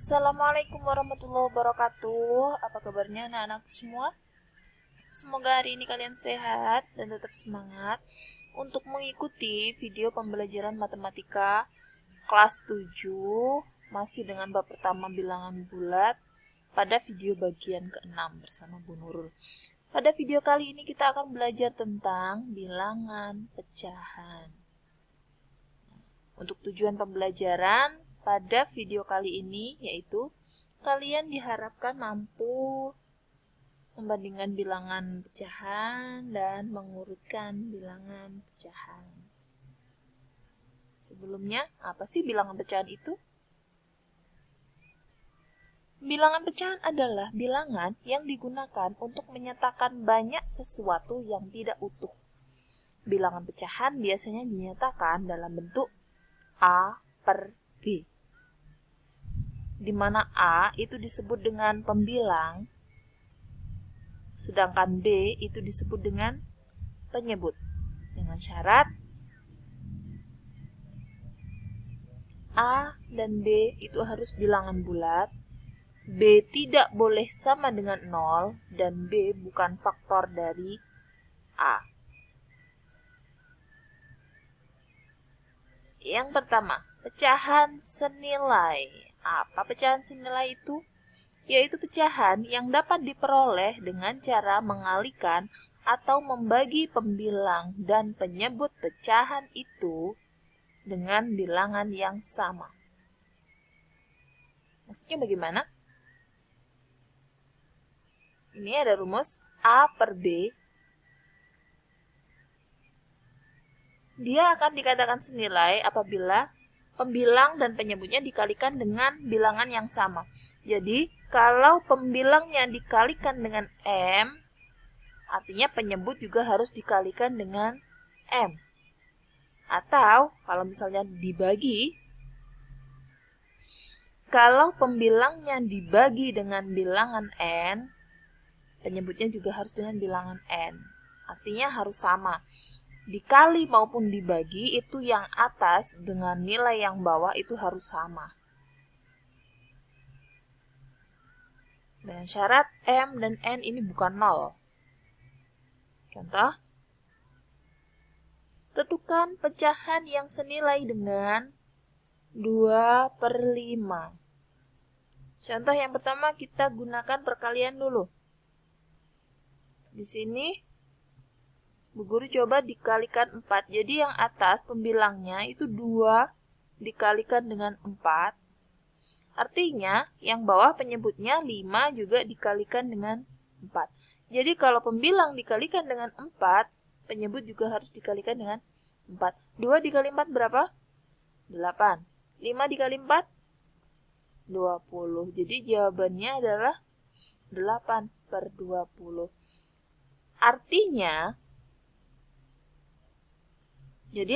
Assalamualaikum warahmatullahi wabarakatuh. Apa kabarnya anak-anak semua? Semoga hari ini kalian sehat dan tetap semangat untuk mengikuti video pembelajaran matematika kelas 7 masih dengan bab pertama bilangan bulat pada video bagian ke-6 bersama Bu Nurul. Pada video kali ini kita akan belajar tentang bilangan pecahan. Untuk tujuan pembelajaran pada video kali ini yaitu kalian diharapkan mampu membandingkan bilangan pecahan dan mengurutkan bilangan pecahan. Sebelumnya, apa sih bilangan pecahan itu? Bilangan pecahan adalah bilangan yang digunakan untuk menyatakan banyak sesuatu yang tidak utuh. Bilangan pecahan biasanya dinyatakan dalam bentuk A per B, di mana A itu disebut dengan pembilang, sedangkan B itu disebut dengan penyebut, dengan syarat A dan B itu harus bilangan bulat, B tidak boleh sama dengan 0, dan B bukan faktor dari A. Yang pertama, pecahan senilai. Apa pecahan senilai itu? Yaitu pecahan yang dapat diperoleh dengan cara mengalihkan atau membagi pembilang dan penyebut pecahan itu dengan bilangan yang sama. Maksudnya bagaimana? Ini ada rumus A per B. Dia akan dikatakan senilai apabila pembilang dan penyebutnya dikalikan dengan bilangan yang sama. Jadi, kalau pembilangnya dikalikan dengan M, artinya penyebut juga harus dikalikan dengan M. Atau, kalau misalnya dibagi, kalau pembilangnya dibagi dengan bilangan N, penyebutnya juga harus dengan bilangan N. Artinya harus sama. Dikali maupun dibagi itu yang atas dengan nilai yang bawah itu harus sama. Dengan syarat M dan N ini bukan 0. Contoh, tentukan pecahan yang senilai dengan 2 per 5. Contoh yang pertama kita gunakan perkalian dulu. Di sini Bu Guru coba dikalikan 4. Jadi yang atas pembilangnya itu 2 dikalikan dengan 4. Artinya yang bawah penyebutnya 5 juga dikalikan dengan 4. Jadi kalau pembilang dikalikan dengan 4, penyebut juga harus dikalikan dengan 4. 2 dikali 4 berapa? 8. 5 dikali 4? 20. Jadi jawabannya adalah 8 per 20. Artinya 2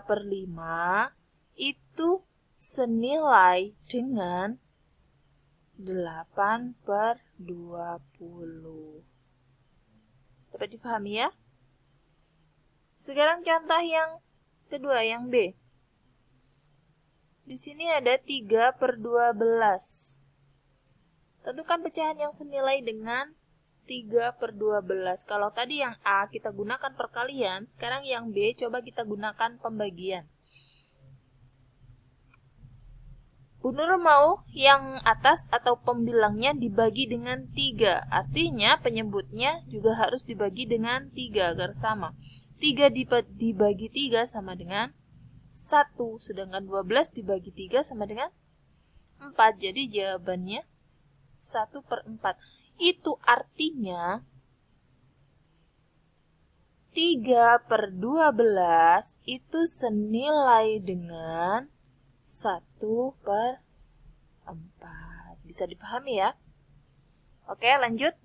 per 5 itu senilai dengan 8 per 20. Dapat dipahami ya? Sekarang contoh yang kedua, yang B. Di sini ada 3 per 12. Tentukan pecahan yang senilai dengan 3 per 12. Kalau tadi yang A kita gunakan perkalian, sekarang yang B coba kita gunakan pembagian. Bu Nur mau yang atas atau pembilangnya dibagi dengan 3. Artinya penyebutnya juga harus dibagi dengan 3 agar sama. 3 dibagi 3 sama dengan 1. Sedangkan 12 dibagi 3 sama dengan 4. Jadi jawabannya 1 per 4. Itu artinya 3 per 12 itu senilai dengan 1 per 4. Bisa dipahami ya? Oke, lanjut.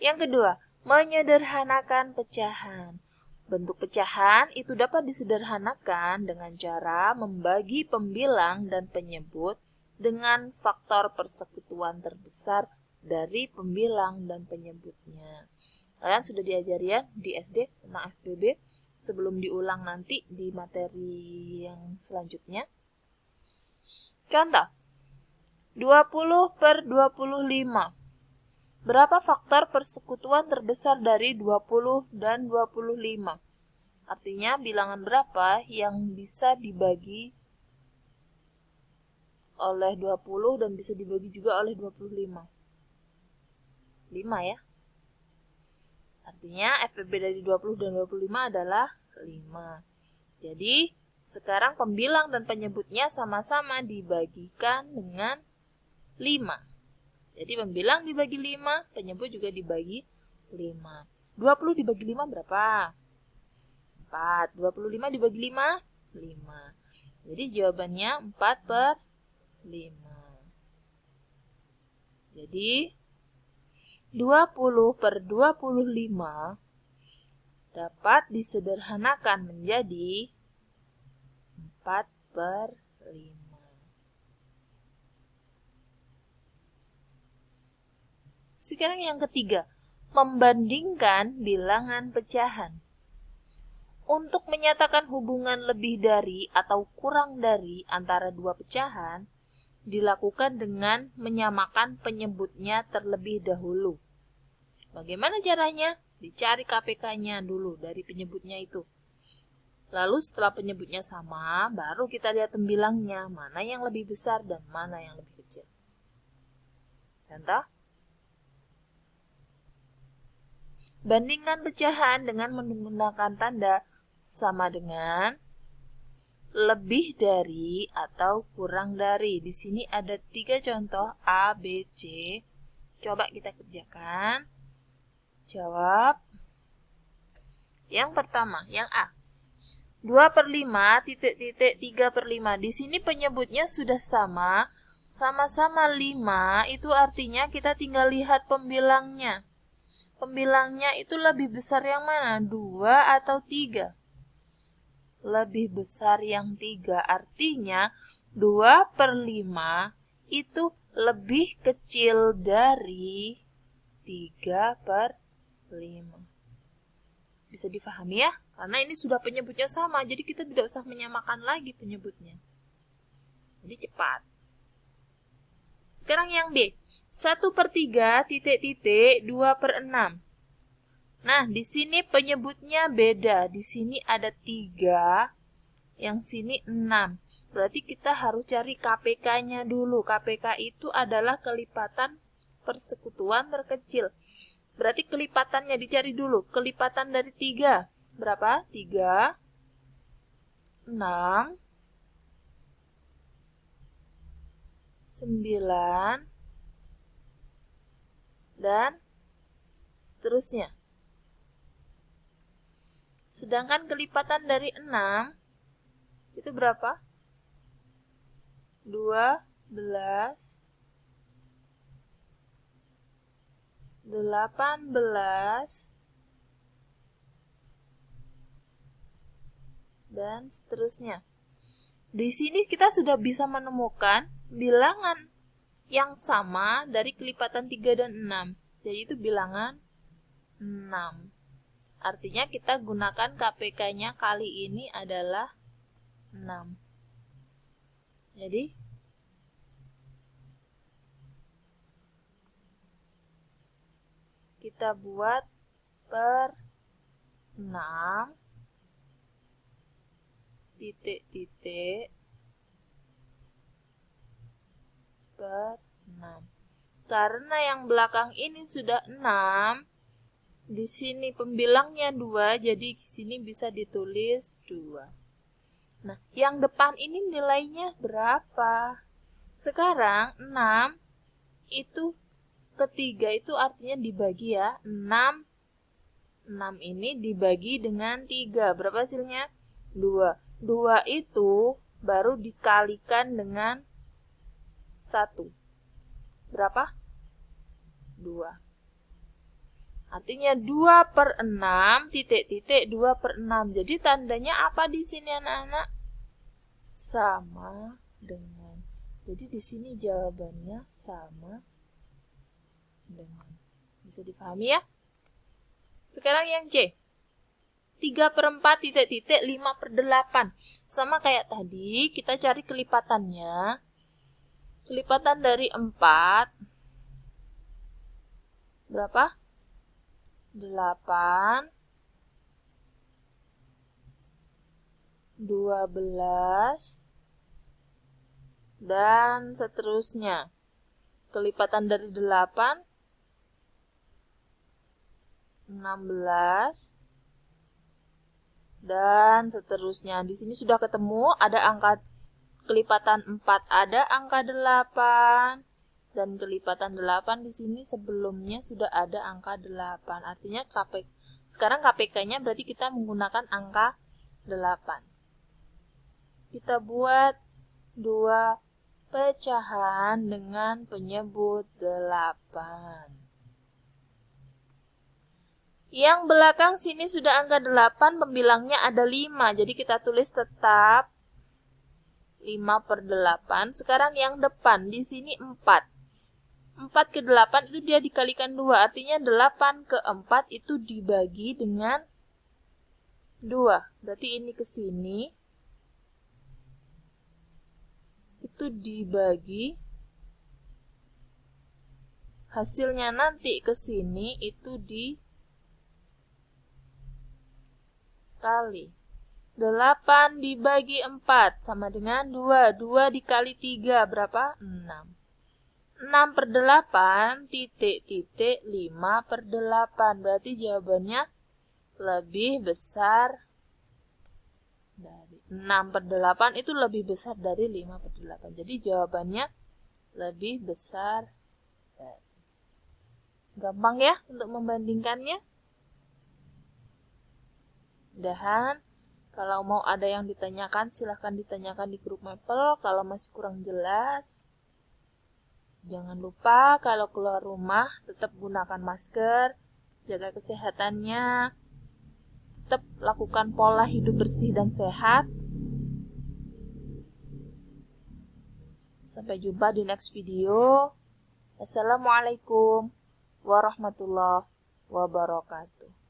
Yang kedua, menyederhanakan pecahan. Bentuk pecahan itu dapat disederhanakan dengan cara membagi pembilang dan penyebut dengan faktor persekutuan terbesar dari pembilang dan penyebutnya. Kalian sudah diajari ya di SD tentang FBB sebelum diulang nanti di materi yang selanjutnya. Contoh, 20 per 25. Berapa faktor persekutuan terbesar dari 20 dan 25? Artinya bilangan berapa yang bisa dibagi oleh 20 dan bisa dibagi juga oleh 25? 5 ya. Artinya FPB dari 20 dan 25 adalah 5. Jadi, sekarang pembilang dan penyebutnya sama-sama dibagikan dengan 5. Jadi pembilang dibagi 5, penyebut juga dibagi 5. 20 dibagi 5 berapa? 4. 25 dibagi 5? 5. Jadi jawabannya 4 per 5. Jadi 20 per 25 dapat disederhanakan menjadi 4 per 5. Sekarang yang ketiga, membandingkan bilangan pecahan. Untuk menyatakan hubungan lebih dari atau kurang dari antara dua pecahan, dilakukan dengan menyamakan penyebutnya terlebih dahulu. Bagaimana caranya? Dicari KPK-nya dulu dari penyebutnya itu. Lalu setelah penyebutnya sama, baru kita lihat pembilangnya, mana yang lebih besar dan mana yang lebih kecil. Contoh, bandingkan pecahan dengan menggunakan tanda sama dengan, lebih dari, atau kurang dari. Di sini ada 3 contoh A, B, C. Coba kita kerjakan. Jawab. Yang pertama, yang A. 2 per 5, titik-titik 3 per 5. Di sini penyebutnya sudah sama. Sama-sama 5, itu artinya kita tinggal lihat pembilangnya. Pembilangnya itu lebih besar yang mana? 2 atau 3? Lebih besar yang 3. Artinya 2 per 5 itu lebih kecil dari 3 per 5. Bisa difahami ya? Karena ini sudah penyebutnya sama, jadi kita tidak usah menyamakan lagi penyebutnya. Jadi cepat. Sekarang yang B. 1 per 3, titik-titik 2 per 6. Nah, di sini penyebutnya beda. Di sini ada 3, yang sini 6. Berarti kita harus cari KPK-nya dulu. KPK itu adalah kelipatan persekutuan terkecil. Berarti kelipatannya dicari dulu. Kelipatan dari 3. Berapa? 3, 6, 9, dan seterusnya. Sedangkan kelipatan dari 6 itu berapa? 12, 18, dan seterusnya. Di sini kita sudah bisa menemukan bilangan yang sama dari kelipatan 3 dan 6. Jadi itu bilangan 6. Artinya kita gunakan KPK-nya kali ini adalah 6. Jadi kita buat per 6, titik-titik, per 6. Karena yang belakang ini sudah 6, di sini pembilangnya 2, jadi di sini bisa ditulis 2. Nah, yang depan ini nilainya berapa? Sekarang 6 itu ketiga itu artinya dibagi ya. 6 ini dibagi dengan 3. Berapa hasilnya? 2. 2 itu baru dikalikan dengan 1. Berapa? 2. Artinya 2 per 6, titik-titik 2 per 6. Jadi tandanya apa di sini anak-anak? Sama dengan. Jadi di sini jawabannya sama dengan. Bisa dipahami ya? Sekarang yang C. 3 per 4, titik-titik 5 per 8. Sama kayak tadi, kita cari kelipatannya. Kelipatan dari 4 berapa? 8, 12, dan seterusnya. Kelipatan dari 8, 16, dan seterusnya. Di sini sudah ketemu, ada angka kelipatan 4, ada angka 8, dan kelipatan 8 di sini sebelumnya sudah ada angka 8. Artinya sekarang KPK-nya berarti kita menggunakan angka 8. Kita buat 2 pecahan dengan penyebut 8. Yang belakang sini sudah angka 8, pembilangnya ada 5. Jadi kita tulis tetap 5/8. Sekarang yang depan, di sini 4. 4 ke 8 itu dia dikalikan 2. Artinya 8 ke 4 itu dibagi dengan 2. Berarti ini ke sini. Itu dibagi. Hasilnya nanti ke sini itu dikali. 8 dibagi 4 sama dengan 2. 2 dikali 3 berapa? 6. 6/8 titik 5/8. Berarti jawabannya lebih besar dari 6/8 itu lebih besar dari 5/8. Jadi jawabannya lebih besar dari. Gampang ya untuk membandingkannya. Mudahan kalau mau ada yang ditanyakan silahkan ditanyakan di grup Maple. Kalau masih kurang jelas, jangan lupa kalau keluar rumah tetap gunakan masker, jaga kesehatannya, tetap lakukan pola hidup bersih dan sehat. Sampai jumpa di next video. Assalamualaikum warahmatullahi wabarakatuh.